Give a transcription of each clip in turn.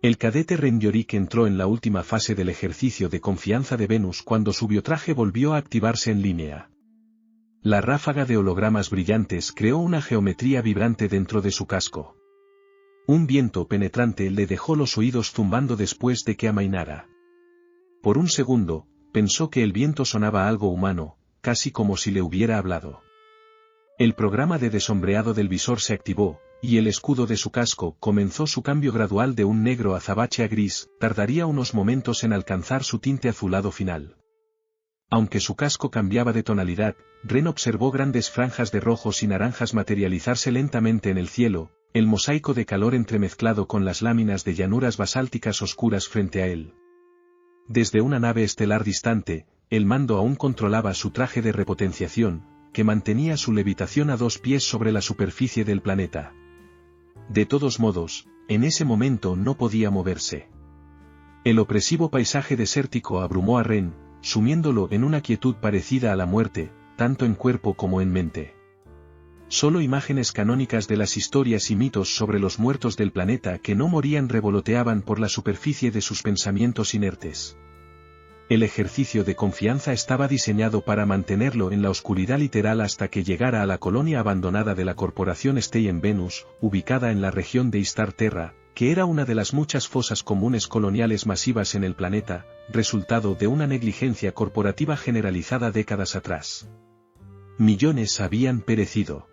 El cadete Ren Yorick entró en la última fase del ejercicio de confianza de Venus cuando su biotraje volvió a activarse en línea. La ráfaga de hologramas brillantes creó una geometría vibrante dentro de su casco. Un viento penetrante le dejó los oídos zumbando después de que amainara. Por un segundo, pensó que el viento sonaba algo humano, casi como si le hubiera hablado. El programa de desombreado del visor se activó, y el escudo de su casco comenzó su cambio gradual de un negro azabache a gris. Tardaría unos momentos en alcanzar su tinte azulado final. Aunque su casco cambiaba de tonalidad, Ren observó grandes franjas de rojos y naranjas materializarse lentamente en el cielo, el mosaico de calor entremezclado con las láminas de llanuras basálticas oscuras frente a él. Desde una nave estelar distante, el mando aún controlaba su traje de repotenciación, que mantenía su levitación a 2 pies sobre la superficie del planeta. De todos modos, en ese momento no podía moverse. El opresivo paisaje desértico abrumó a Ren, sumiéndolo en una quietud parecida a la muerte, tanto en cuerpo como en mente. Solo imágenes canónicas de las historias y mitos sobre los muertos del planeta que no morían revoloteaban por la superficie de sus pensamientos inertes. El ejercicio de confianza estaba diseñado para mantenerlo en la oscuridad literal hasta que llegara a la colonia abandonada de la corporación Stay en Venus, ubicada en la región de Istar Terra, que era una de las muchas fosas comunes coloniales masivas en el planeta, resultado de una negligencia corporativa generalizada décadas atrás. Millones habían perecido.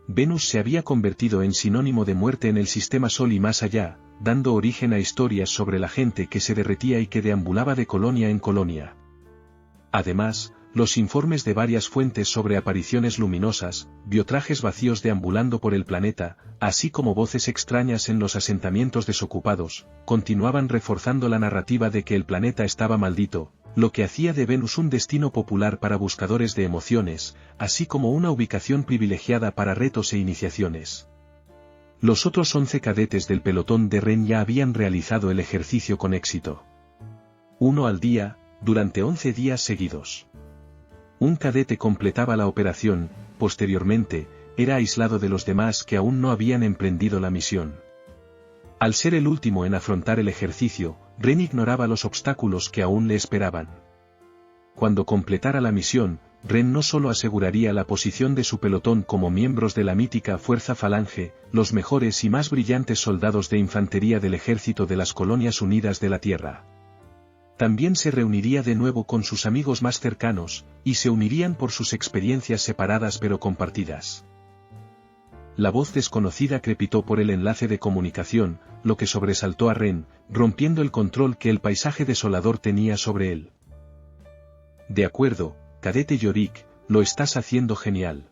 Venus se había convertido en sinónimo de muerte en el sistema Sol y más allá, dando origen a historias sobre la gente que se derretía y que deambulaba de colonia en colonia. Además, los informes de varias fuentes sobre apariciones luminosas, biotrajes vacíos deambulando por el planeta, así como voces extrañas en los asentamientos desocupados, continuaban reforzando la narrativa de que el planeta estaba maldito, lo que hacía de Venus un destino popular para buscadores de emociones, así como una ubicación privilegiada para retos e iniciaciones. Los otros 11 cadetes del pelotón de Ren ya habían realizado el ejercicio con éxito. Uno al día, durante 11 días seguidos. Un cadete completaba la operación, posteriormente, era aislado de los demás que aún no habían emprendido la misión. Al ser el último en afrontar el ejercicio, Ren ignoraba los obstáculos que aún le esperaban. Cuando completara la misión, Ren no solo aseguraría la posición de su pelotón como miembros de la mítica Fuerza Falange, los mejores y más brillantes soldados de infantería del ejército de las Colonias Unidas de la Tierra. También se reuniría de nuevo con sus amigos más cercanos, y se unirían por sus experiencias separadas pero compartidas. La voz desconocida crepitó por el enlace de comunicación, lo que sobresaltó a Ren, rompiendo el control que el paisaje desolador tenía sobre él. De acuerdo, cadete Yorick, lo estás haciendo genial.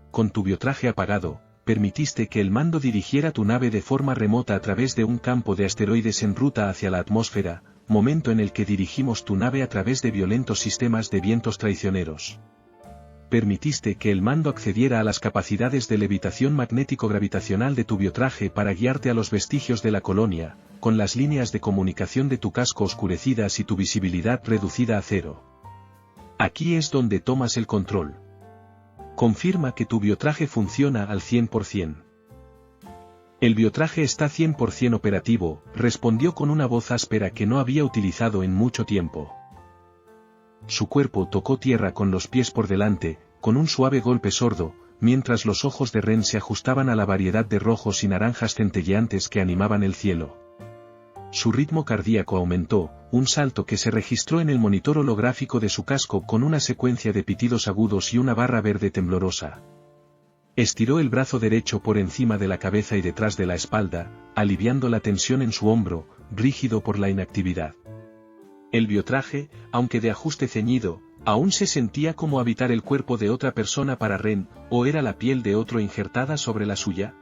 Con tu biotraje apagado, permitiste que el mando dirigiera tu nave de forma remota a través de un campo de asteroides en ruta hacia la atmósfera, momento en el que dirigimos tu nave a través de violentos sistemas de vientos traicioneros. Permitiste que el mando accediera a las capacidades de levitación magnético-gravitacional de tu biotraje para guiarte a los vestigios de la colonia, con las líneas de comunicación de tu casco oscurecidas y tu visibilidad reducida a 0. Aquí es donde tomas el control. Confirma que tu biotraje funciona al 100%. El biotraje está 100% operativo, respondió con una voz áspera que no había utilizado en mucho tiempo. Su cuerpo tocó tierra con los pies por delante, con un suave golpe sordo, mientras los ojos de Ren se ajustaban a la variedad de rojos y naranjas centelleantes que animaban el cielo. Su ritmo cardíaco aumentó, un salto que se registró en el monitor holográfico de su casco con una secuencia de pitidos agudos y una barra verde temblorosa. Estiró el brazo derecho por encima de la cabeza y detrás de la espalda, aliviando la tensión en su hombro, rígido por la inactividad. El biotraje, aunque de ajuste ceñido, aún se sentía como habitar el cuerpo de otra persona para Ren, ¿o era la piel de otro injertada sobre la suya?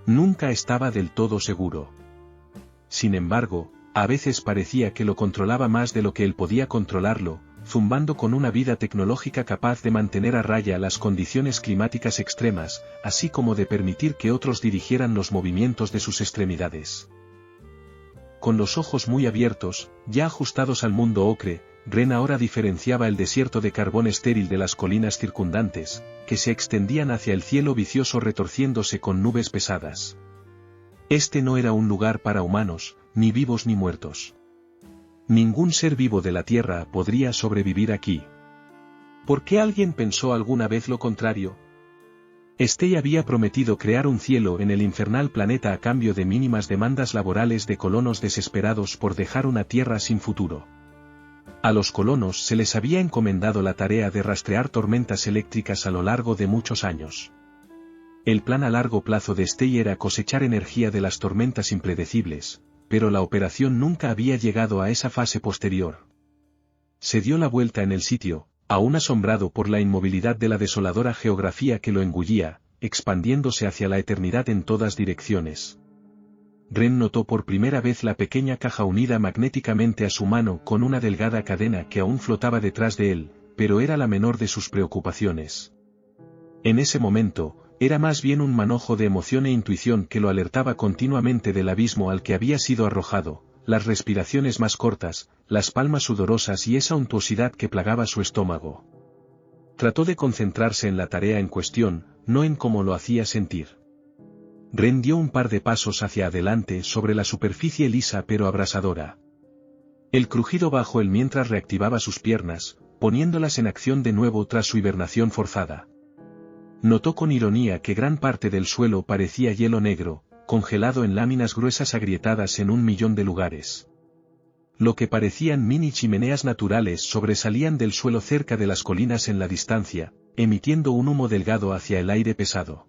Nunca estaba del todo seguro. Sin embargo, a veces parecía que lo controlaba más de lo que él podía controlarlo, zumbando con una vida tecnológica capaz de mantener a raya las condiciones climáticas extremas, así como de permitir que otros dirigieran los movimientos de sus extremidades. Con los ojos muy abiertos, ya ajustados al mundo ocre, Ren ahora diferenciaba el desierto de carbón estéril de las colinas circundantes, que se extendían hacia el cielo vicioso retorciéndose con nubes pesadas. Este no era un lugar para humanos, ni vivos ni muertos. Ningún ser vivo de la Tierra podría sobrevivir aquí. ¿Por qué alguien pensó alguna vez lo contrario? Stey había prometido crear un cielo en el infernal planeta a cambio de mínimas demandas laborales de colonos desesperados por dejar una Tierra sin futuro. A los colonos se les había encomendado la tarea de rastrear tormentas eléctricas a lo largo de muchos años. El plan a largo plazo de Stey era cosechar energía de las tormentas impredecibles, pero la operación nunca había llegado a esa fase posterior. Se dio la vuelta en el sitio, aún asombrado por la inmovilidad de la desoladora geografía que lo engullía, expandiéndose hacia la eternidad en todas direcciones. Ren notó por primera vez la pequeña caja unida magnéticamente a su mano con una delgada cadena que aún flotaba detrás de él, pero era la menor de sus preocupaciones. En ese momento, era más bien un manojo de emoción e intuición que lo alertaba continuamente del abismo al que había sido arrojado, las respiraciones más cortas, las palmas sudorosas y esa untuosidad que plagaba su estómago. Trató de concentrarse en la tarea en cuestión, no en cómo lo hacía sentir. Ren dio un par de pasos hacia adelante sobre la superficie lisa pero abrasadora. El crujido bajo él mientras reactivaba sus piernas, poniéndolas en acción de nuevo tras su hibernación forzada. Notó con ironía que gran parte del suelo parecía hielo negro, congelado en láminas gruesas agrietadas en 1.000.000 de lugares. Lo que parecían mini chimeneas naturales sobresalían del suelo cerca de las colinas en la distancia, emitiendo un humo delgado hacia el aire pesado.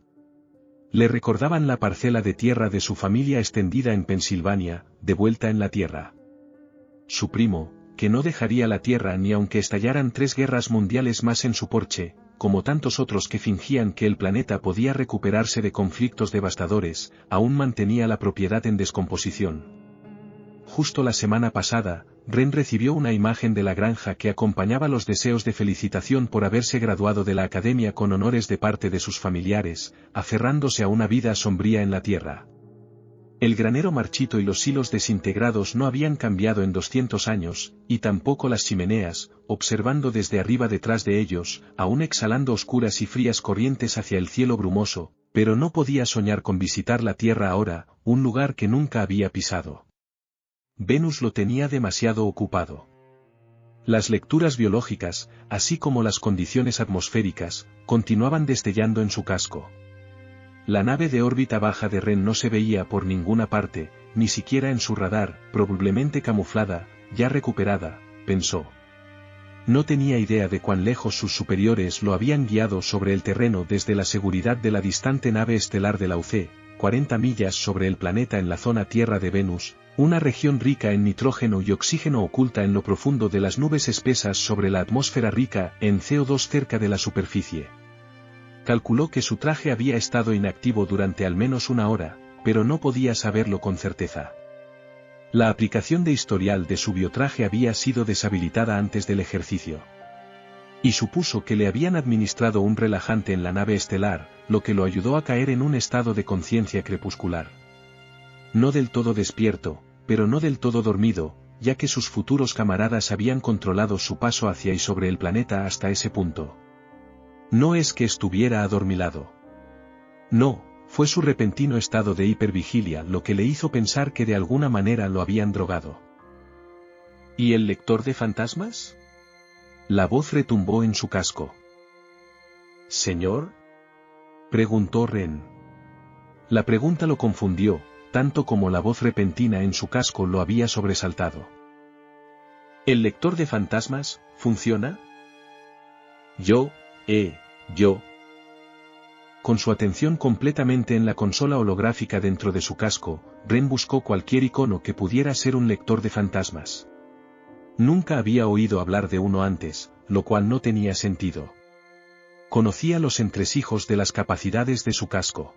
Le recordaban la parcela de tierra de su familia extendida en Pensilvania, de vuelta en la tierra. Su primo, que no dejaría la tierra ni aunque estallaran 3 guerras mundiales más en su porche, como tantos otros que fingían que el planeta podía recuperarse de conflictos devastadores, aún mantenía la propiedad en descomposición. Justo la semana pasada, Ren recibió una imagen de la granja que acompañaba los deseos de felicitación por haberse graduado de la academia con honores de parte de sus familiares, aferrándose a una vida sombría en la tierra. El granero marchito y los silos desintegrados no habían cambiado en 200 años, y tampoco las chimeneas, observando desde arriba detrás de ellos, aún exhalando oscuras y frías corrientes hacia el cielo brumoso, pero no podía soñar con visitar la Tierra ahora, un lugar que nunca había pisado. Venus lo tenía demasiado ocupado. Las lecturas biológicas, así como las condiciones atmosféricas, continuaban destellando en su casco. La nave de órbita baja de Ren no se veía por ninguna parte, ni siquiera en su radar, probablemente camuflada, ya recuperada, pensó. No tenía idea de cuán lejos sus superiores lo habían guiado sobre el terreno desde la seguridad de la distante nave estelar de la UC, 40 millas sobre el planeta en la zona Tierra de Venus, una región rica en nitrógeno y oxígeno oculta en lo profundo de las nubes espesas sobre la atmósfera rica en CO2 cerca de la superficie. Calculó que su traje había estado inactivo durante al menos 1 hora, pero no podía saberlo con certeza. La aplicación de historial de su biotraje había sido deshabilitada antes del ejercicio. Y supuso que le habían administrado un relajante en la nave estelar, lo que lo ayudó a caer en un estado de conciencia crepuscular. No del todo despierto, pero no del todo dormido, ya que sus futuros camaradas habían controlado su paso hacia y sobre el planeta hasta ese punto. No es que estuviera adormilado. No, fue su repentino estado de hipervigilia lo que le hizo pensar que de alguna manera lo habían drogado. ¿Y el lector de fantasmas? La voz retumbó en su casco. ¿Señor? Preguntó Ren. La pregunta lo confundió, tanto como la voz repentina en su casco lo había sobresaltado. ¿El lector de fantasmas funciona? Yo. Con su atención completamente en la consola holográfica dentro de su casco, Ren buscó cualquier icono que pudiera ser un lector de fantasmas. Nunca había oído hablar de uno antes, lo cual no tenía sentido. Conocía los entresijos de las capacidades de su casco.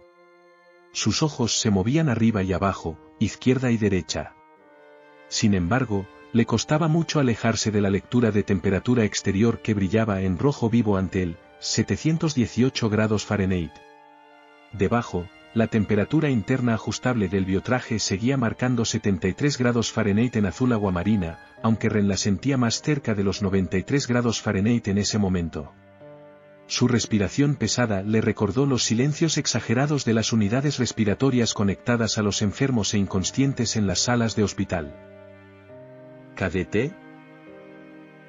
Sus ojos se movían arriba y abajo, izquierda y derecha. Sin embargo, le costaba mucho alejarse de la lectura de temperatura exterior que brillaba en rojo vivo ante él, 718 grados Fahrenheit. Debajo, la temperatura interna ajustable del biotraje seguía marcando 73 grados Fahrenheit en azul aguamarina, aunque Ren la sentía más cerca de los 93 grados Fahrenheit en ese momento. Su respiración pesada le recordó los silencios exagerados de las unidades respiratorias conectadas a los enfermos e inconscientes en las salas de hospital. ¿Cadete?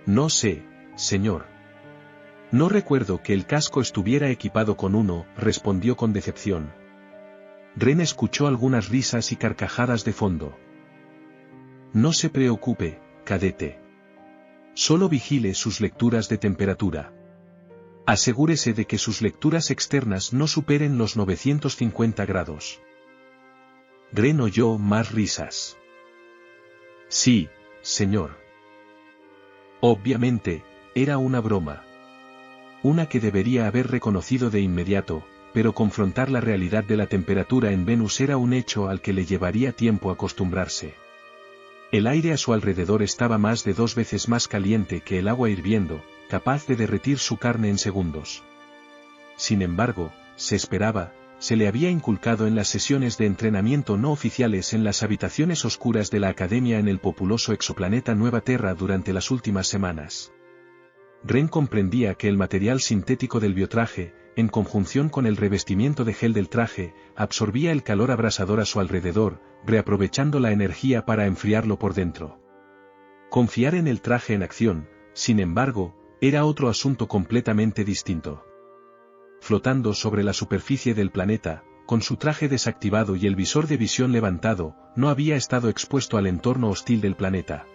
No sé, señor. No recuerdo que el casco estuviera equipado con uno, respondió con decepción. Ren escuchó algunas risas y carcajadas de fondo. No se preocupe, cadete. Solo vigile sus lecturas de temperatura. Asegúrese de que sus lecturas externas no superen los 950 grados. Ren oyó más risas. Sí, señor. Obviamente, era una broma. Una que debería haber reconocido de inmediato, pero confrontar la realidad de la temperatura en Venus era un hecho al que le llevaría tiempo acostumbrarse. El aire a su alrededor estaba más de 2 veces más caliente que el agua hirviendo, capaz de derretir su carne en segundos. Sin embargo, se le había inculcado en las sesiones de entrenamiento no oficiales en las habitaciones oscuras de la academia en el populoso exoplaneta Nueva Terra durante las últimas semanas. Ren comprendía que el material sintético del biotraje, en conjunción con el revestimiento de gel del traje, absorbía el calor abrasador a su alrededor, reaprovechando la energía para enfriarlo por dentro. Confiar en el traje en acción, sin embargo, era otro asunto completamente distinto. Flotando sobre la superficie del planeta, con su traje desactivado y el visor de visión levantado, no había estado expuesto al entorno hostil del planeta.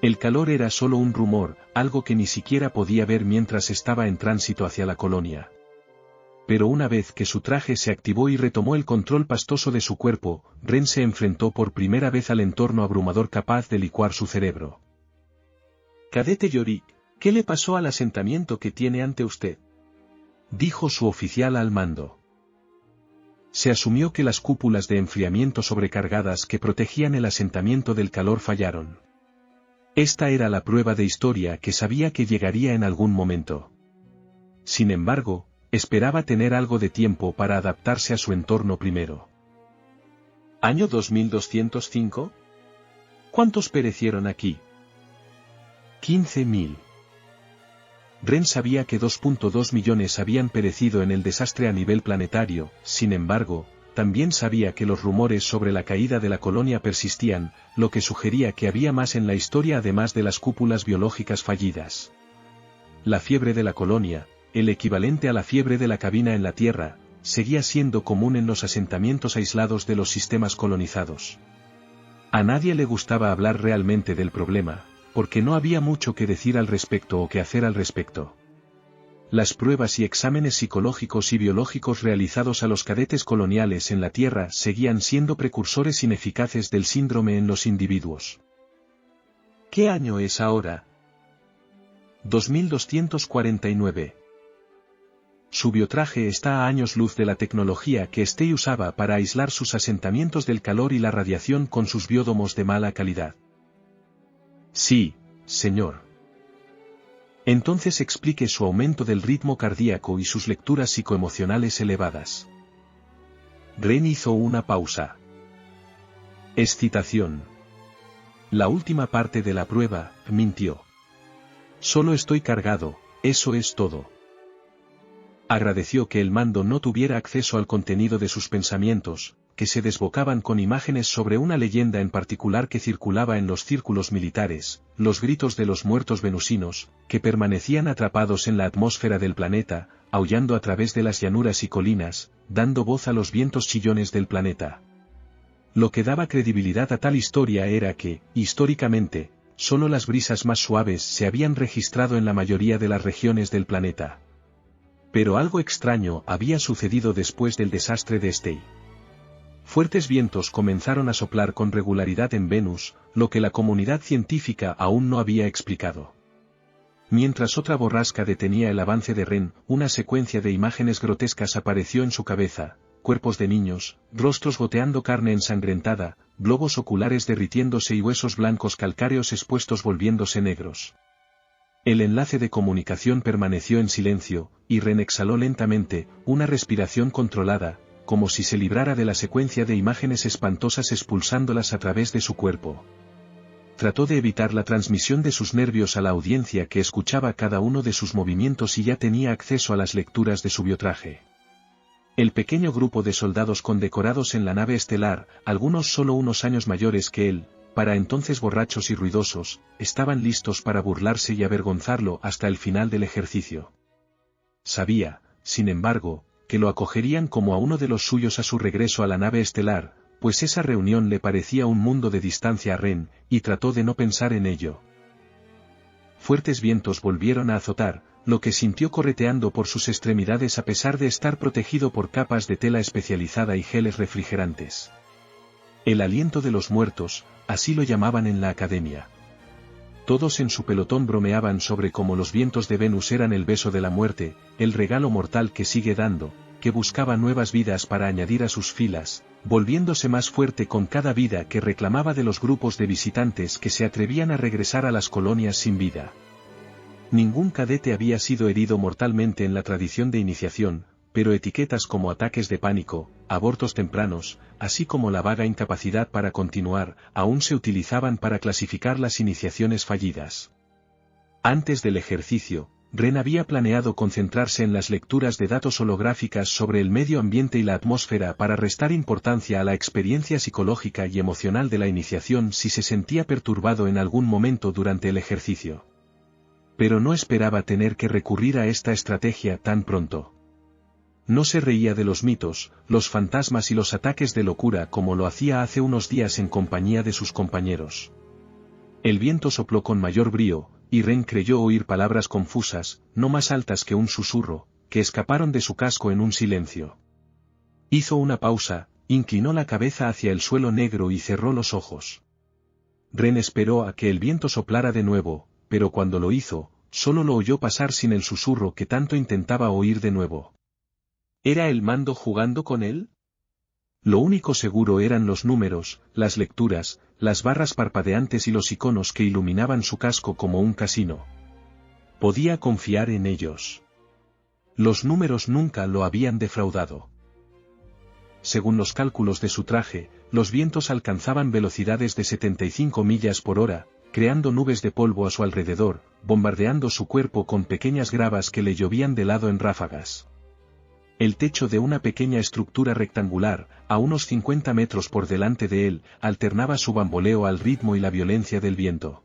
El calor era solo un rumor, algo que ni siquiera podía ver mientras estaba en tránsito hacia la colonia. Pero una vez que su traje se activó y retomó el control pastoso de su cuerpo, Ren se enfrentó por primera vez al entorno abrumador capaz de licuar su cerebro. Cadete Yorick, ¿qué le pasó al asentamiento que tiene ante usted?, dijo su oficial al mando. Se asumió que las cúpulas de enfriamiento sobrecargadas que protegían el asentamiento del calor fallaron. Esta era la prueba de historia que sabía que llegaría en algún momento. Sin embargo, esperaba tener algo de tiempo para adaptarse a su entorno primero. ¿Año 2205? ¿Cuántos perecieron aquí? 15.000. Ren sabía que 2.2 millones habían perecido en el desastre a nivel planetario, sin embargo, también sabía que los rumores sobre la caída de la colonia persistían, lo que sugería que había más en la historia además de las cúpulas biológicas fallidas. La fiebre de la colonia, el equivalente a la fiebre de la cabina en la Tierra, seguía siendo común en los asentamientos aislados de los sistemas colonizados. A nadie le gustaba hablar realmente del problema, porque no había mucho que decir al respecto o que hacer al respecto. Las pruebas y exámenes psicológicos y biológicos realizados a los cadetes coloniales en la Tierra seguían siendo precursores ineficaces del síndrome en los individuos. ¿Qué año es ahora? 2249. Su biotraje está a años luz de la tecnología que Stay usaba para aislar sus asentamientos del calor y la radiación con sus biódomos de mala calidad. Sí, señor. Entonces explique su aumento del ritmo cardíaco y sus lecturas psicoemocionales elevadas. Ren hizo una pausa. Excitación. La última parte de la prueba, mintió. Solo estoy cargado, eso es todo. Agradeció que el mando no tuviera acceso al contenido de sus pensamientos, que se desbocaban con imágenes sobre una leyenda en particular que circulaba en los círculos militares, los gritos de los muertos venusinos, que permanecían atrapados en la atmósfera del planeta, aullando a través de las llanuras y colinas, dando voz a los vientos chillones del planeta. Lo que daba credibilidad a tal historia era que, históricamente, solo las brisas más suaves se habían registrado en la mayoría de las regiones del planeta. Pero algo extraño había sucedido después del desastre de Stay. Fuertes vientos comenzaron a soplar con regularidad en Venus, lo que la comunidad científica aún no había explicado. Mientras otra borrasca detenía el avance de Ren, una secuencia de imágenes grotescas apareció en su cabeza: cuerpos de niños, rostros goteando carne ensangrentada, globos oculares derritiéndose y huesos blancos calcáreos expuestos volviéndose negros. El enlace de comunicación permaneció en silencio, y Ren exhaló lentamente, una respiración controlada, como si se librara de la secuencia de imágenes espantosas expulsándolas a través de su cuerpo. trató de evitar la transmisión de sus nervios a la audiencia que escuchaba cada uno de sus movimientos y ya tenía acceso a las lecturas de su biotraje. El pequeño grupo de soldados condecorados en la nave estelar, algunos solo unos años mayores que él, para entonces borrachos y ruidosos, estaban listos para burlarse y avergonzarlo hasta el final del ejercicio. Sabía, sin embargo, que lo acogerían como a uno de los suyos a su regreso a la nave estelar, pues esa reunión le parecía un mundo de distancia a Ren, y trató de no pensar en ello. Fuertes vientos volvieron a azotar, lo que sintió correteando por sus extremidades a pesar de estar protegido por capas de tela especializada y geles refrigerantes. El aliento de los muertos, así lo llamaban en la academia. Todos en su pelotón bromeaban sobre cómo los vientos de Venus eran el beso de la muerte, el regalo mortal que sigue dando, que buscaba nuevas vidas para añadir a sus filas, volviéndose más fuerte con cada vida que reclamaba de los grupos de visitantes que se atrevían a regresar a las colonias sin vida. Ningún cadete había sido herido mortalmente en la tradición de iniciación, pero etiquetas como ataques de pánico, abortos tempranos, así como la vaga incapacidad para continuar, aún se utilizaban para clasificar las iniciaciones fallidas. Antes del ejercicio, Ren había planeado concentrarse en las lecturas de datos holográficas sobre el medio ambiente y la atmósfera para restar importancia a la experiencia psicológica y emocional de la iniciación si se sentía perturbado en algún momento durante el ejercicio. Pero no esperaba tener que recurrir a esta estrategia tan pronto. No se reía de los mitos, los fantasmas y los ataques de locura como lo hacía hace unos días en compañía de sus compañeros. El viento sopló con mayor brío, y Ren creyó oír palabras confusas, no más altas que un susurro, que escaparon de su casco en un silencio. Hizo una pausa, inclinó la cabeza hacia el suelo negro y cerró los ojos. Ren esperó a que el viento soplara de nuevo, pero cuando lo hizo, solo lo oyó pasar sin el susurro que tanto intentaba oír de nuevo. ¿Era el mando jugando con él? Lo único seguro eran los números, las lecturas, las barras parpadeantes y los iconos que iluminaban su casco como un casino. Podía confiar en ellos. Los números nunca lo habían defraudado. Según los cálculos de su traje, los vientos alcanzaban velocidades de 75 millas por hora, creando nubes de polvo a su alrededor, bombardeando su cuerpo con pequeñas gravas que le llovían de lado en ráfagas. El techo de una pequeña estructura rectangular, a unos 50 metros por delante de él, alternaba su bamboleo al ritmo y la violencia del viento.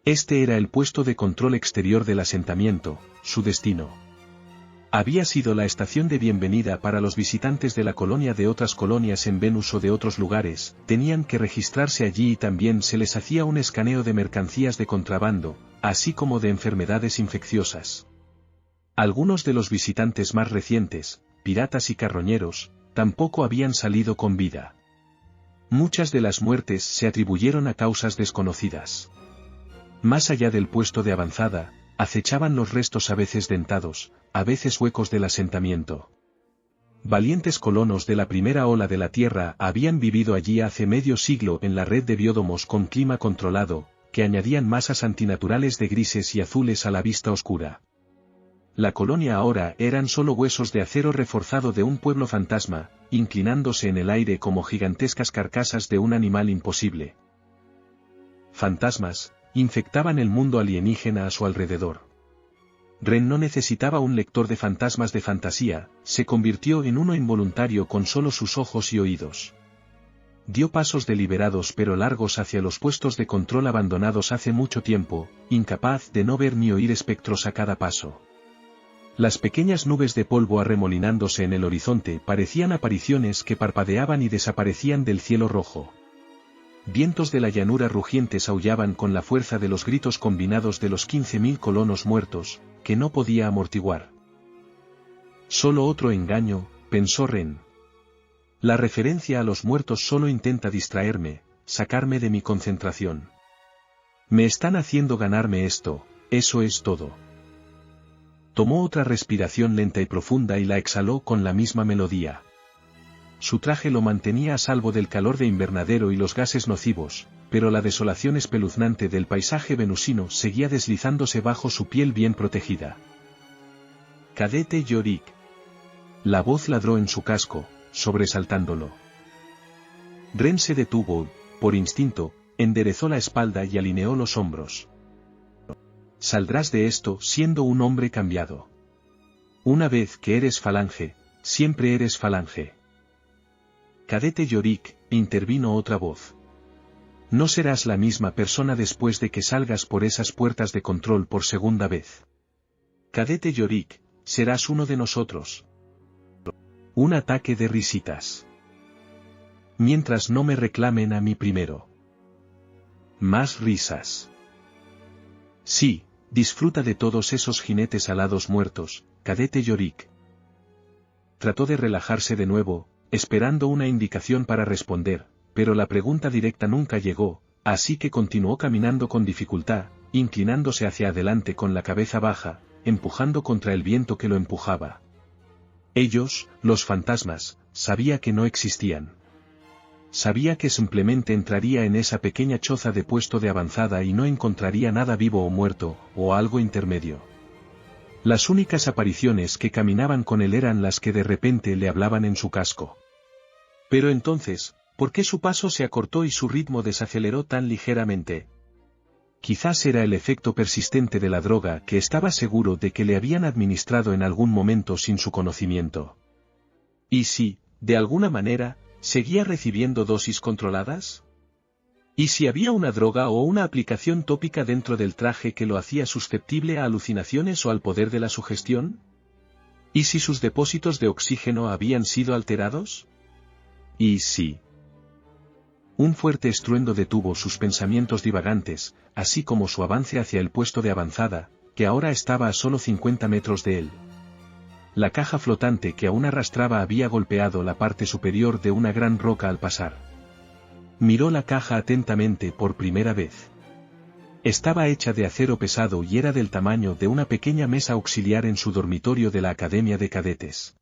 Este era el puesto de control exterior del asentamiento, su destino. Había sido la estación de bienvenida para los visitantes de la colonia de otras colonias en Venus o de otros lugares, tenían que registrarse allí y también se les hacía un escaneo de mercancías de contrabando, así como de enfermedades infecciosas. Algunos de los visitantes más recientes, piratas y carroñeros, tampoco habían salido con vida. Muchas de las muertes se atribuyeron a causas desconocidas. Más allá del puesto de avanzada, acechaban los restos a veces dentados, a veces huecos del asentamiento. Valientes colonos de la primera ola de la Tierra habían vivido allí hace medio siglo en la red de biódomos con clima controlado, que añadían masas antinaturales de grises y azules a la vista oscura. La colonia ahora eran solo huesos de acero reforzado de un pueblo fantasma, inclinándose en el aire como gigantescas carcasas de un animal imposible. Fantasmas, infectaban el mundo alienígena a su alrededor. Ren no necesitaba un lector de fantasmas de fantasía, se convirtió en uno involuntario con solo sus ojos y oídos. Dio pasos deliberados pero largos hacia los puestos de control abandonados hace mucho tiempo, incapaz de no ver ni oír espectros a cada paso. Las pequeñas nubes de polvo arremolinándose en el horizonte parecían apariciones que parpadeaban y desaparecían del cielo rojo. Vientos de la llanura rugientes aullaban con la fuerza de los gritos combinados de los 15.000 colonos muertos, que no podía amortiguar. Solo otro engaño, pensó Ren. La referencia a los muertos solo intenta distraerme, sacarme de mi concentración. Me están haciendo ganarme esto, eso es todo. Tomó otra respiración lenta y profunda y la exhaló con la misma melodía. Su traje lo mantenía a salvo del calor de invernadero y los gases nocivos, pero la desolación espeluznante del paisaje venusino seguía deslizándose bajo su piel bien protegida. Cadete Yorick. La voz ladró en su casco, sobresaltándolo. Ren se detuvo, por instinto, Enderezó la espalda y alineó los hombros. Saldrás de esto siendo un hombre cambiado. Una vez que eres falange, siempre eres falange. Cadete Yorick, intervino otra voz. No serás la misma persona después de que salgas por esas puertas de control por segunda vez. Cadete Yorick, serás uno de nosotros. Un ataque de risitas. Mientras no me reclamen a mí primero. Más risas. Sí, disfruta de todos esos jinetes alados muertos, Cadete Yorick. Trató de relajarse de nuevo, esperando una indicación para responder, pero la pregunta directa nunca llegó, así que continuó caminando con dificultad, inclinándose hacia adelante con la cabeza baja, empujando contra el viento que lo empujaba. Ellos, los fantasmas, sabía que no existían. Sabía que simplemente entraría en esa pequeña choza de puesto de avanzada y no encontraría nada vivo o muerto, o algo intermedio. Las únicas apariciones que caminaban con él eran las que de repente le hablaban en su casco. Pero entonces, ¿por qué su paso se acortó y su ritmo desaceleró tan ligeramente? Quizás era el efecto persistente de la droga que estaba seguro de que le habían administrado en algún momento sin su conocimiento. ¿Y si, de alguna manera, seguía recibiendo dosis controladas? ¿Y si había una droga o una aplicación tópica dentro del traje que lo hacía susceptible a alucinaciones o al poder de la sugestión? ¿Y si sus depósitos de oxígeno habían sido alterados? ¿Y si? Un fuerte estruendo detuvo sus pensamientos divagantes, así como su avance hacia el puesto de avanzada, que ahora estaba a solo 50 metros de él. La caja flotante que aún arrastraba había golpeado la parte superior de una gran roca al pasar. Miró la caja atentamente por primera vez. Estaba hecha de acero pesado y era del tamaño de una pequeña mesa auxiliar en su dormitorio de la Academia de Cadetes.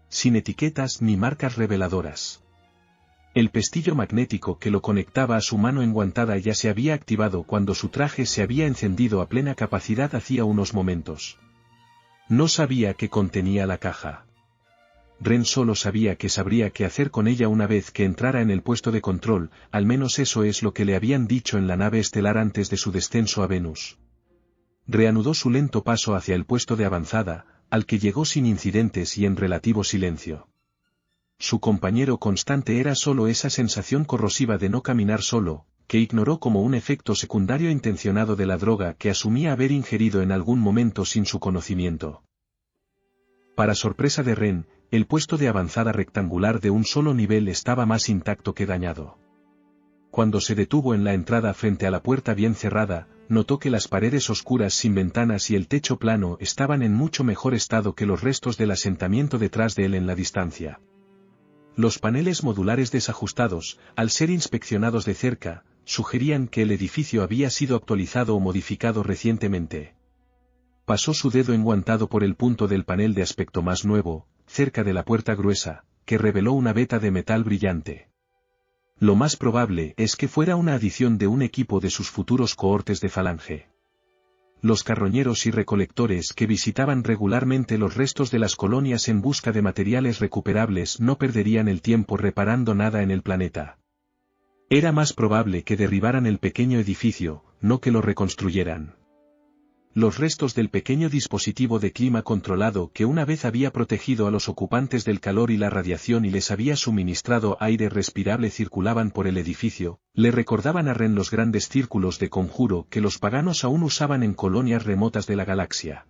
Sin etiquetas ni marcas reveladoras. El pestillo magnético que lo conectaba a su mano enguantada ya se había activado cuando su traje se había encendido a plena capacidad hacía unos momentos. No sabía qué contenía la caja. Ren solo sabía que sabría qué hacer con ella una vez que entrara en el puesto de control, al menos eso es lo que le habían dicho en la nave estelar antes de su descenso a Venus. Reanudó su lento paso hacia el puesto de avanzada, al que llegó sin incidentes y en relativo silencio. Su compañero constante era solo esa sensación corrosiva de no caminar solo, que ignoró como un efecto secundario intencionado de la droga que asumía haber ingerido en algún momento sin su conocimiento. Para sorpresa de Ren, el puesto de avanzada rectangular de un solo nivel estaba más intacto que dañado. Cuando se detuvo en la entrada frente a la puerta bien cerrada, notó que las paredes oscuras sin ventanas y el techo plano estaban en mucho mejor estado que los restos del asentamiento detrás de él en la distancia. Los paneles modulares desajustados, al ser inspeccionados de cerca, sugerían que el edificio había sido actualizado o modificado recientemente. Pasó su dedo enguantado por el punto del panel de aspecto más nuevo, cerca de la puerta gruesa, que reveló una veta de metal brillante. Lo más probable es que fuera una adición de un equipo de sus futuros cohortes de falange. Los carroñeros y recolectores que visitaban regularmente los restos de las colonias en busca de materiales recuperables no perderían el tiempo reparando nada en el planeta. Era más probable que derribaran el pequeño edificio, no que lo reconstruyeran. Los restos del pequeño dispositivo de clima controlado que una vez había protegido a los ocupantes del calor y la radiación y les había suministrado aire respirable circulaban por el edificio, le recordaban a Ren los grandes círculos de conjuro que los paganos aún usaban en colonias remotas de la galaxia.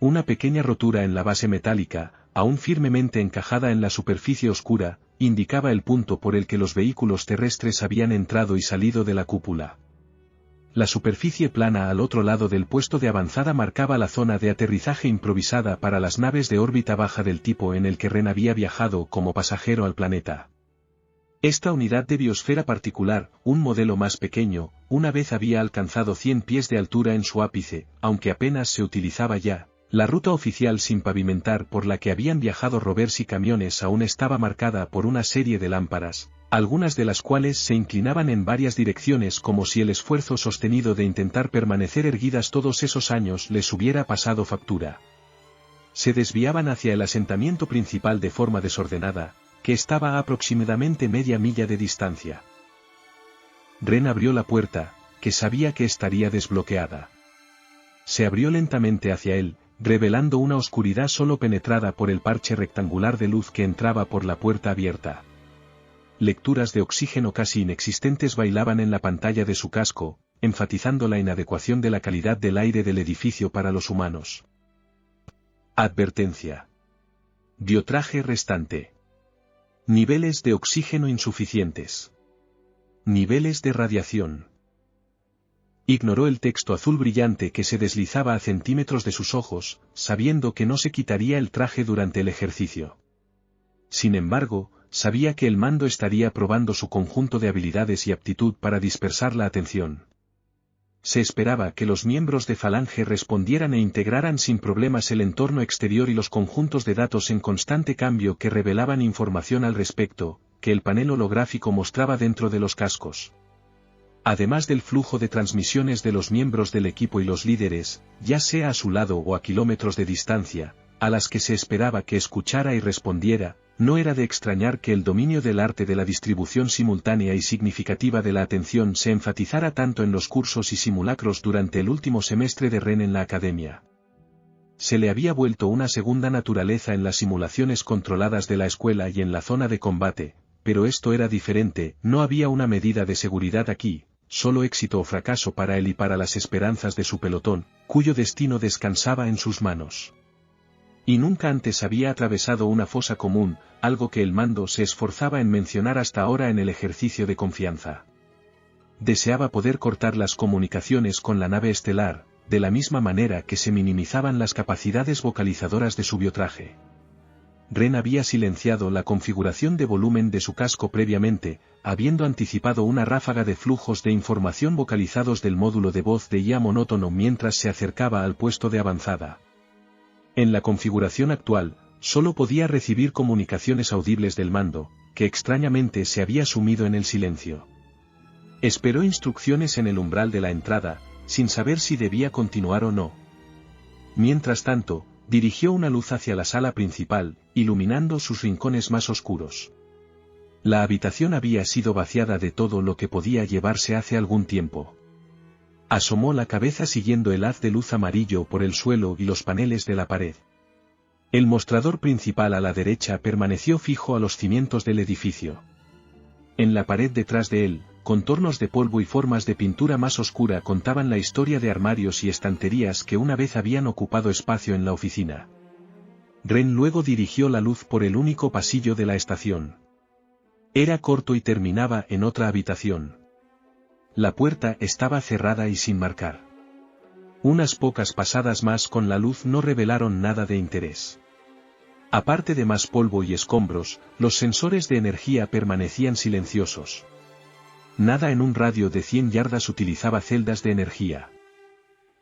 Una pequeña rotura en la base metálica, aún firmemente encajada en la superficie oscura, indicaba el punto por el que los vehículos terrestres habían entrado y salido de la cúpula. La superficie plana al otro lado del puesto de avanzada marcaba la zona de aterrizaje improvisada para las naves de órbita baja del tipo en el que Ren había viajado como pasajero al planeta. Esta unidad de biosfera particular, un modelo más pequeño, una vez había alcanzado 100 pies de altura en su ápice, aunque apenas se utilizaba ya. La ruta oficial sin pavimentar por la que habían viajado rovers y camiones aún estaba marcada por una serie de lámparas, algunas de las cuales se inclinaban en varias direcciones como si el esfuerzo sostenido de intentar permanecer erguidas todos esos años les hubiera pasado factura. Se desviaban hacia el asentamiento principal de forma desordenada, que estaba a aproximadamente media milla de distancia. Ren abrió la puerta, que sabía que estaría desbloqueada. Se abrió lentamente hacia él, revelando una oscuridad solo penetrada por el parche rectangular de luz que entraba por la puerta abierta. Lecturas de oxígeno casi inexistentes bailaban en la pantalla de su casco, enfatizando la inadecuación de la calidad del aire del edificio para los humanos. Advertencia. Biotraje restante. Niveles de oxígeno insuficientes. Niveles de radiación. Ignoró el texto azul brillante que se deslizaba a centímetros de sus ojos, sabiendo que no se quitaría el traje durante el ejercicio. Sin embargo, sabía que el mando estaría probando su conjunto de habilidades y aptitud para dispersar la atención. Se esperaba que los miembros de Falange respondieran e integraran sin problemas el entorno exterior y los conjuntos de datos en constante cambio que revelaban información al respecto, que el panel holográfico mostraba dentro de los cascos. Además del flujo de transmisiones de los miembros del equipo y los líderes, ya sea a su lado o a kilómetros de distancia, a las que se esperaba que escuchara y respondiera, no era de extrañar que el dominio del arte de la distribución simultánea y significativa de la atención se enfatizara tanto en los cursos y simulacros durante el último semestre de Ren en la academia. Se le había vuelto una segunda naturaleza en las simulaciones controladas de la escuela y en la zona de combate, pero esto era diferente, no había una medida de seguridad aquí, solo éxito o fracaso para él y para las esperanzas de su pelotón, cuyo destino descansaba en sus manos. Y nunca antes había atravesado una fosa común, algo que el mando se esforzaba en mencionar hasta ahora en el ejercicio de confianza. Deseaba poder cortar las comunicaciones con la nave estelar, de la misma manera que se minimizaban las capacidades vocalizadoras de su biotraje. Ren había silenciado la configuración de volumen de su casco previamente, habiendo anticipado una ráfaga de flujos de información vocalizados del módulo de voz de IA monótono mientras se acercaba al puesto de avanzada. En la configuración actual, solo podía recibir comunicaciones audibles del mando, que extrañamente se había sumido en el silencio. Esperó instrucciones en el umbral de la entrada, sin saber si debía continuar o no. Mientras tanto, dirigió una luz hacia la sala principal, iluminando sus rincones más oscuros. La habitación había sido vaciada de todo lo que podía llevarse hace algún tiempo. Asomó la cabeza siguiendo el haz de luz amarillo por el suelo y los paneles de la pared. El mostrador principal a la derecha permaneció fijo a los cimientos del edificio. En la pared detrás de él, contornos de polvo y formas de pintura más oscura contaban la historia de armarios y estanterías que una vez habían ocupado espacio en la oficina. Ren luego dirigió la luz por el único pasillo de la estación. Era corto y terminaba en otra habitación. La puerta estaba cerrada y sin marcar. Unas pocas pasadas más con la luz no revelaron nada de interés. Aparte de más polvo y escombros, los sensores de energía permanecían silenciosos. Nada en un radio de 100 yardas utilizaba celdas de energía.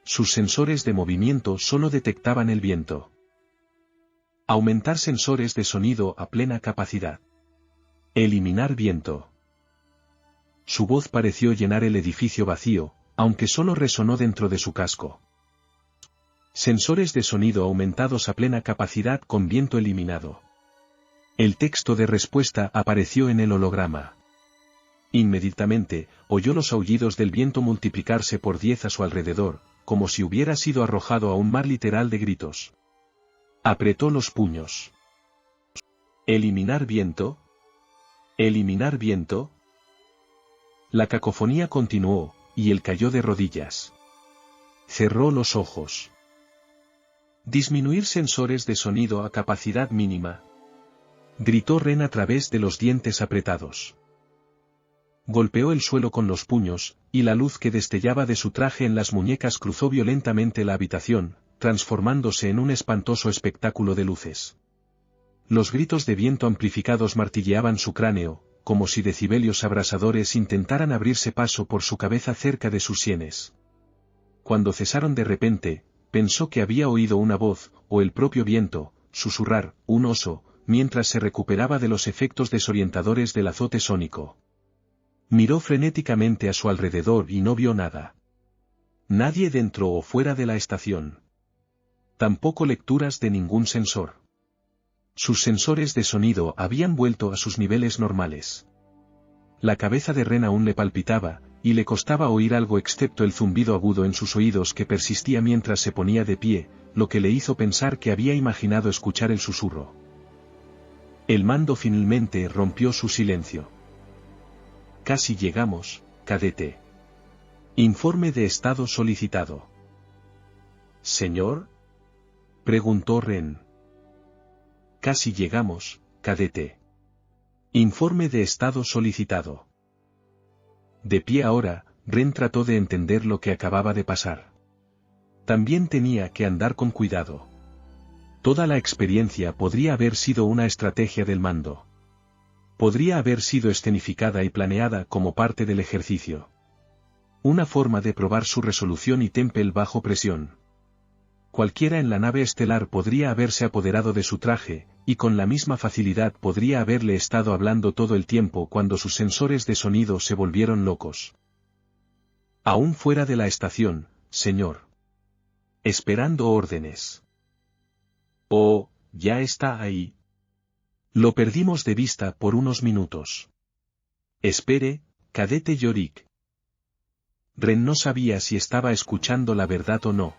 Sus sensores de movimiento solo detectaban el viento. Aumentar sensores de sonido a plena capacidad. Eliminar viento. Su voz pareció llenar el edificio vacío, aunque solo resonó dentro de su casco. Sensores de sonido aumentados a plena capacidad con viento eliminado. El texto de respuesta apareció en el holograma. Inmediatamente, oyó los aullidos del viento multiplicarse por 10 a su alrededor, como si hubiera sido arrojado a un mar literal de gritos. Apretó los puños. ¿Eliminar viento? ¿Eliminar viento? La cacofonía continuó, y él cayó de rodillas. Cerró los ojos. Disminuir sensores de sonido a capacidad mínima. Gritó Ren a través de los dientes apretados. Golpeó el suelo con los puños, y la luz que destellaba de su traje en las muñecas cruzó violentamente la habitación, transformándose en un espantoso espectáculo de luces. Los gritos de viento amplificados martilleaban su cráneo, como si decibelios abrasadores intentaran abrirse paso por su cabeza cerca de sus sienes. Cuando cesaron de repente, pensó que había oído una voz, o el propio viento, susurrar, un oso, mientras se recuperaba de los efectos desorientadores del azote sónico. Miró frenéticamente a su alrededor y no vio nada. Nadie dentro o fuera de la estación. Tampoco lecturas de ningún sensor. Sus sensores de sonido habían vuelto a sus niveles normales. La cabeza de Ren aún le palpitaba, y le costaba oír algo excepto el zumbido agudo en sus oídos que persistía mientras se ponía de pie, lo que le hizo pensar que había imaginado escuchar el susurro. El mando finalmente rompió su silencio. Casi llegamos, cadete. Informe de estado solicitado. ¿Señor? Preguntó Ren. Casi llegamos, cadete. Informe de estado solicitado. De pie ahora, Ren trató de entender lo que acababa de pasar. También tenía que andar con cuidado. Toda la experiencia podría haber sido una estrategia del mando. Podría haber sido escenificada y planeada como parte del ejercicio. Una forma de probar su resolución y temple bajo presión. Cualquiera en la nave estelar podría haberse apoderado de su traje, y con la misma facilidad podría haberle estado hablando todo el tiempo cuando sus sensores de sonido se volvieron locos. Aún fuera de la estación, señor. Esperando órdenes. Oh, ya está ahí. Lo perdimos de vista por unos minutos. Espere, cadete Yorick. Ren no sabía si estaba escuchando la verdad o no.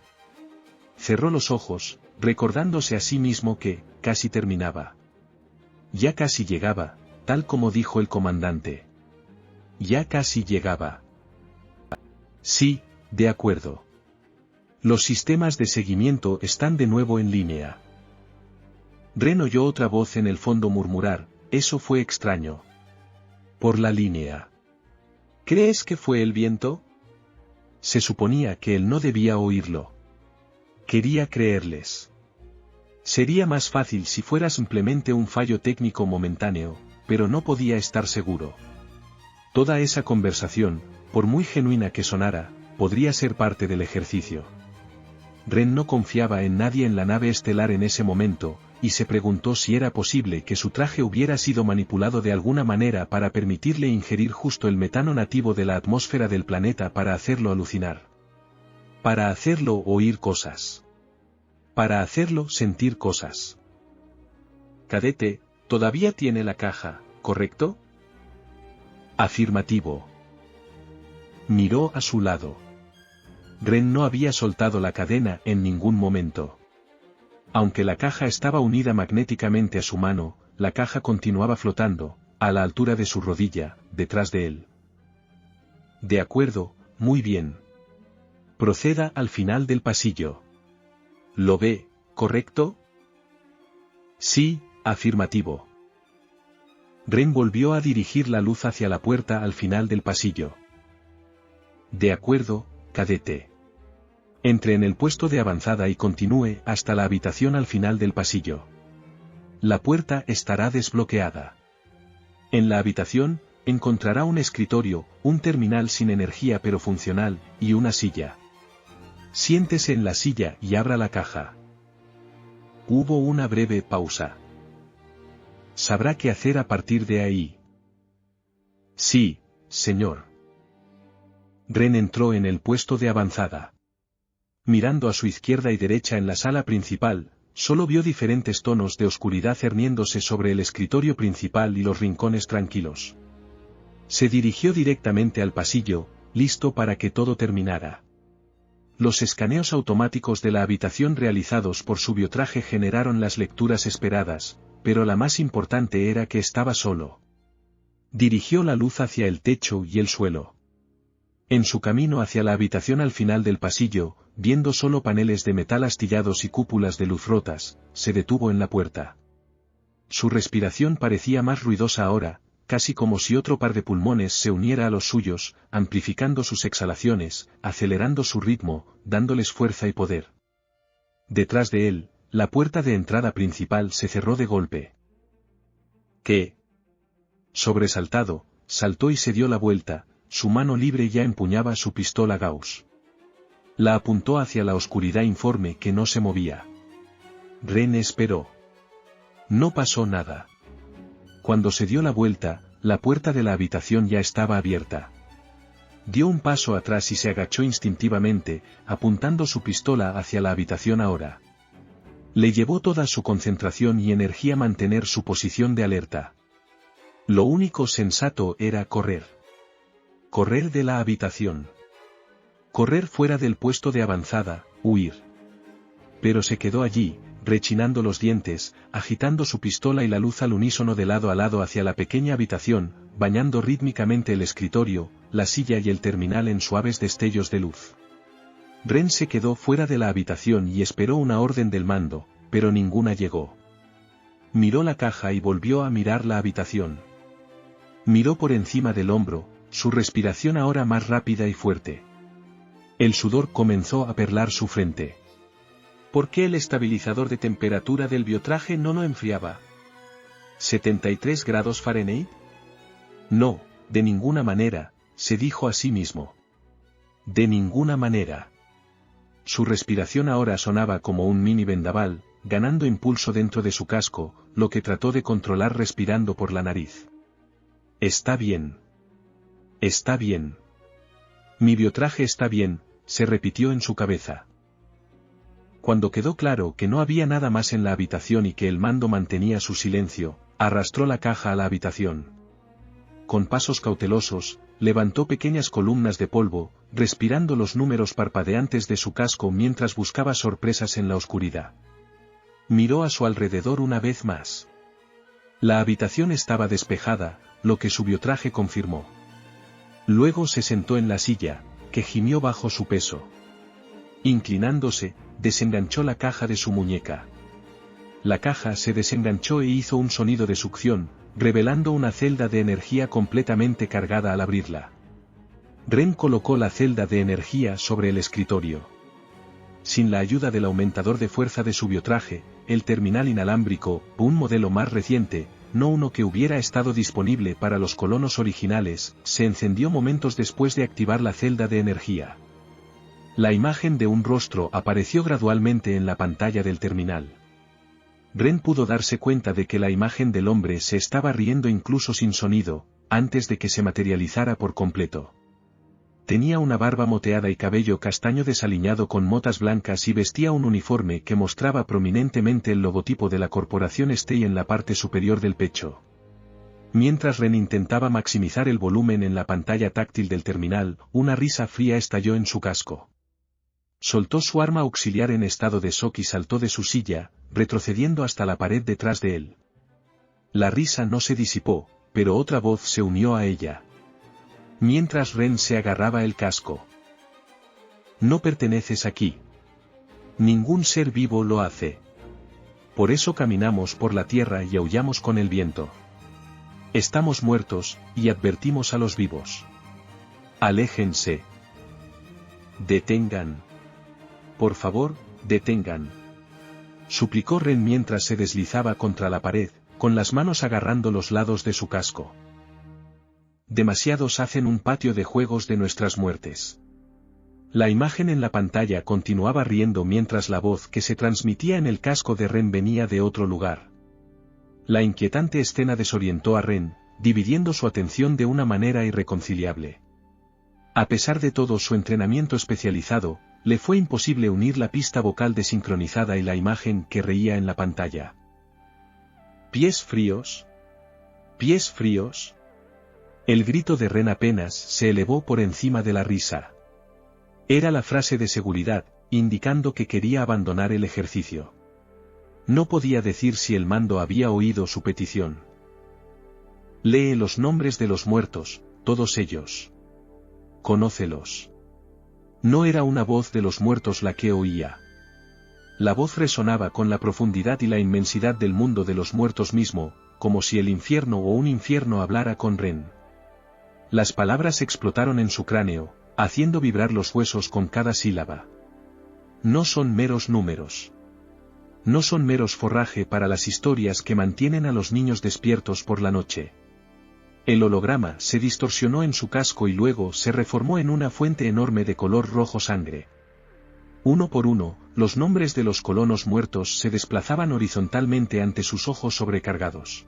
Cerró los ojos, recordándose a sí mismo que, casi terminaba. Ya casi llegaba, tal como dijo el comandante. Ya casi llegaba. Sí, de acuerdo. Los sistemas de seguimiento están de nuevo en línea. Ren oyó otra voz en el fondo murmurar, eso fue extraño. Por la línea. ¿Crees que fue el viento? Se suponía que él no debía oírlo. Quería creerles. Sería más fácil si fuera simplemente un fallo técnico momentáneo, pero no podía estar seguro. Toda esa conversación, por muy genuina que sonara, podría ser parte del ejercicio. Ren no confiaba en nadie en la nave estelar en ese momento, y se preguntó si era posible que su traje hubiera sido manipulado de alguna manera para permitirle ingerir justo el metano nativo de la atmósfera del planeta para hacerlo alucinar. Para hacerlo oír cosas. Para hacerlo sentir cosas. Cadete, todavía tiene la caja, ¿correcto? Afirmativo. Miró a su lado. Ren no había soltado la cadena en ningún momento. Aunque la caja estaba unida magnéticamente a su mano, la caja continuaba flotando, a la altura de su rodilla, detrás de él. De acuerdo, muy bien. Proceda al final del pasillo. ¿Lo ve, correcto? Sí, afirmativo. Ren volvió a dirigir la luz hacia la puerta al final del pasillo. De acuerdo, cadete. Entre en el puesto de avanzada y continúe hasta la habitación al final del pasillo. La puerta estará desbloqueada. En la habitación, encontrará un escritorio, un terminal sin energía pero funcional, y una silla. Siéntese en la silla y abra la caja. Hubo una breve pausa. Sabrá qué hacer a partir de ahí. Sí, señor. Ren entró en el puesto de avanzada. Mirando a su izquierda y derecha en la sala principal, solo vio diferentes tonos de oscuridad cerniéndose sobre el escritorio principal y los rincones tranquilos. Se dirigió directamente al pasillo, listo para que todo terminara. Los escaneos automáticos de la habitación realizados por su biotraje generaron las lecturas esperadas, pero la más importante era que estaba solo. Dirigió la luz hacia el techo y el suelo. En su camino hacia la habitación al final del pasillo, viendo solo paneles de metal astillados y cúpulas de luz rotas, se detuvo en la puerta. Su respiración parecía más ruidosa ahora, casi como si otro par de pulmones se uniera a los suyos, amplificando sus exhalaciones, acelerando su ritmo, dándoles fuerza y poder. Detrás de él, la puerta de entrada principal se cerró de golpe. ¿Qué? Sobresaltado, saltó y se dio la vuelta. Su mano libre ya empuñaba su pistola Gauss. La apuntó hacia la oscuridad informe que no se movía. Ren esperó. No pasó nada. Cuando se dio la vuelta, la puerta de la habitación ya estaba abierta. Dio un paso atrás y se agachó instintivamente, apuntando su pistola hacia la habitación ahora. Le llevó toda su concentración y energía mantener su posición de alerta. Lo único sensato era correr. Correr de la habitación. Correr fuera del puesto de avanzada, huir. Pero se quedó allí, rechinando los dientes, agitando su pistola y la luz al unísono de lado a lado hacia la pequeña habitación, bañando rítmicamente el escritorio, la silla y el terminal en suaves destellos de luz. Ren se quedó fuera de la habitación y esperó una orden del mando, pero ninguna llegó. Miró la caja y volvió a mirar la habitación. Miró por encima del hombro, su respiración ahora más rápida y fuerte. El sudor comenzó a perlar su frente. ¿Por qué el estabilizador de temperatura del biotraje no lo enfriaba? ¿73 grados Fahrenheit? No, de ninguna manera, se dijo a sí mismo. De ninguna manera. Su respiración ahora sonaba como un mini vendaval, ganando impulso dentro de su casco, lo que trató de controlar respirando por la nariz. Está bien. Está bien. Mi biotraje está bien, se repitió en su cabeza. Cuando quedó claro que no había nada más en la habitación y que el mando mantenía su silencio, arrastró la caja a la habitación. Con pasos cautelosos, levantó pequeñas columnas de polvo, respirando los números parpadeantes de su casco mientras buscaba sorpresas en la oscuridad. Miró a su alrededor una vez más. La habitación estaba despejada, lo que su biotraje confirmó. Luego se sentó en la silla, que gimió bajo su peso. Inclinándose, desenganchó la caja de su muñeca. La caja se desenganchó e hizo un sonido de succión, revelando una celda de energía completamente cargada al abrirla. Ren colocó la celda de energía sobre el escritorio. Sin la ayuda del aumentador de fuerza de su biotraje, el terminal inalámbrico, un modelo más reciente, no uno que hubiera estado disponible para los colonos originales, se encendió momentos después de activar la celda de energía. La imagen de un rostro apareció gradualmente en la pantalla del terminal. Ren pudo darse cuenta de que la imagen del hombre se estaba riendo incluso sin sonido, antes de que se materializara por completo. Tenía una barba moteada y cabello castaño desaliñado con motas blancas y vestía un uniforme que mostraba prominentemente el logotipo de la corporación Stey en la parte superior del pecho. Mientras Ren intentaba maximizar el volumen en la pantalla táctil del terminal, una risa fría estalló en su casco. Soltó su arma auxiliar en estado de shock y saltó de su silla, retrocediendo hasta la pared detrás de él. La risa no se disipó, pero otra voz se unió a ella. Mientras Ren se agarraba el casco. No perteneces aquí. Ningún ser vivo lo hace. Por eso caminamos por la tierra y aullamos con el viento. Estamos muertos, y advertimos a los vivos. Aléjense. Detengan. Por favor, detengan. Suplicó Ren mientras se deslizaba contra la pared, con las manos agarrando los lados de su casco. Demasiados hacen un patio de juegos de nuestras muertes. La imagen en la pantalla continuaba riendo mientras la voz que se transmitía en el casco de Ren venía de otro lugar. La inquietante escena desorientó a Ren, dividiendo su atención de una manera irreconciliable. A pesar de todo su entrenamiento especializado, le fue imposible unir la pista vocal desincronizada y la imagen que reía en la pantalla. ¿Pies fríos? ¿Pies fríos? El grito de Ren apenas se elevó por encima de la risa. Era la frase de seguridad, indicando que quería abandonar el ejercicio. No podía decir si el mando había oído su petición. Lee los nombres de los muertos, todos ellos. Conócelos. No era una voz de los muertos la que oía. La voz resonaba con la profundidad y la inmensidad del mundo de los muertos mismo, como si el infierno o un infierno hablara con Ren. Las palabras explotaron en su cráneo, haciendo vibrar los huesos con cada sílaba. No son meros números. No son meros forraje para las historias que mantienen a los niños despiertos por la noche. El holograma se distorsionó en su casco y luego se reformó en una fuente enorme de color rojo sangre. Uno por uno, los nombres de los colonos muertos se desplazaban horizontalmente ante sus ojos sobrecargados.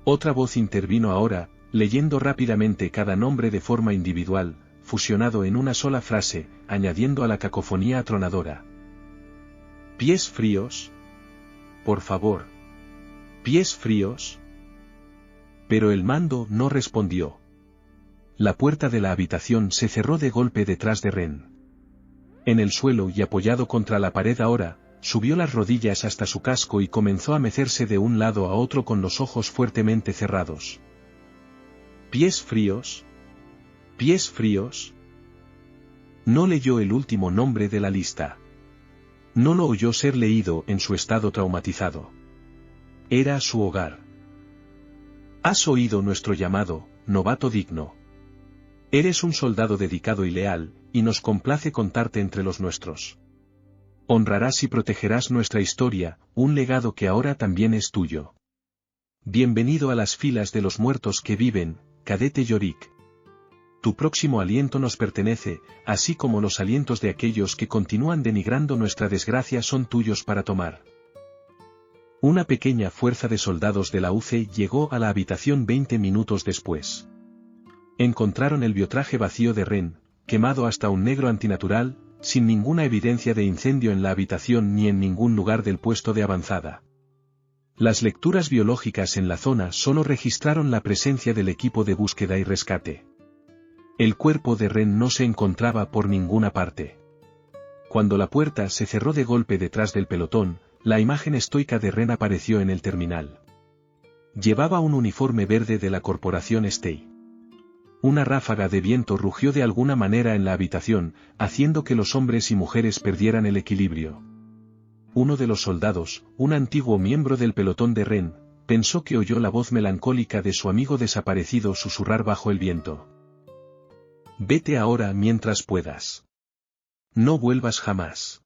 Otra voz intervino ahora, leyendo rápidamente cada nombre de forma individual, fusionado en una sola frase, añadiendo a la cacofonía atronadora. ¿Pies fríos? Por favor. ¿Pies fríos? Pero el mando no respondió. La puerta de la habitación se cerró de golpe detrás de Ren. En el suelo y apoyado contra la pared ahora, subió las rodillas hasta su casco y comenzó a mecerse de un lado a otro con los ojos fuertemente cerrados. ¿Pies fríos? ¿Pies fríos? No leyó el último nombre de la lista. No lo oyó ser leído en su estado traumatizado. Era su hogar. Has oído nuestro llamado, novato digno. Eres un soldado dedicado y leal, y nos complace contarte entre los nuestros. Honrarás y protegerás nuestra historia, un legado que ahora también es tuyo. Bienvenido a las filas de los muertos que viven, cadete Yorick. Tu próximo aliento nos pertenece, así como los alientos de aquellos que continúan denigrando nuestra desgracia son tuyos para tomar. Una pequeña fuerza de soldados de la UC llegó a la habitación 20 minutos después. Encontraron el biotraje vacío de Ren, quemado hasta un negro antinatural, sin ninguna evidencia de incendio en la habitación ni en ningún lugar del puesto de avanzada. Las lecturas biológicas en la zona solo registraron la presencia del equipo de búsqueda y rescate. El cuerpo de Ren no se encontraba por ninguna parte. Cuando la puerta se cerró de golpe detrás del pelotón, la imagen estoica de Ren apareció en el terminal. Llevaba un uniforme verde de la corporación Stay. Una ráfaga de viento rugió de alguna manera en la habitación, haciendo que los hombres y mujeres perdieran el equilibrio. Uno de los soldados, un antiguo miembro del pelotón de Ren, pensó que oyó la voz melancólica de su amigo desaparecido susurrar bajo el viento. Vete ahora mientras puedas. No vuelvas jamás.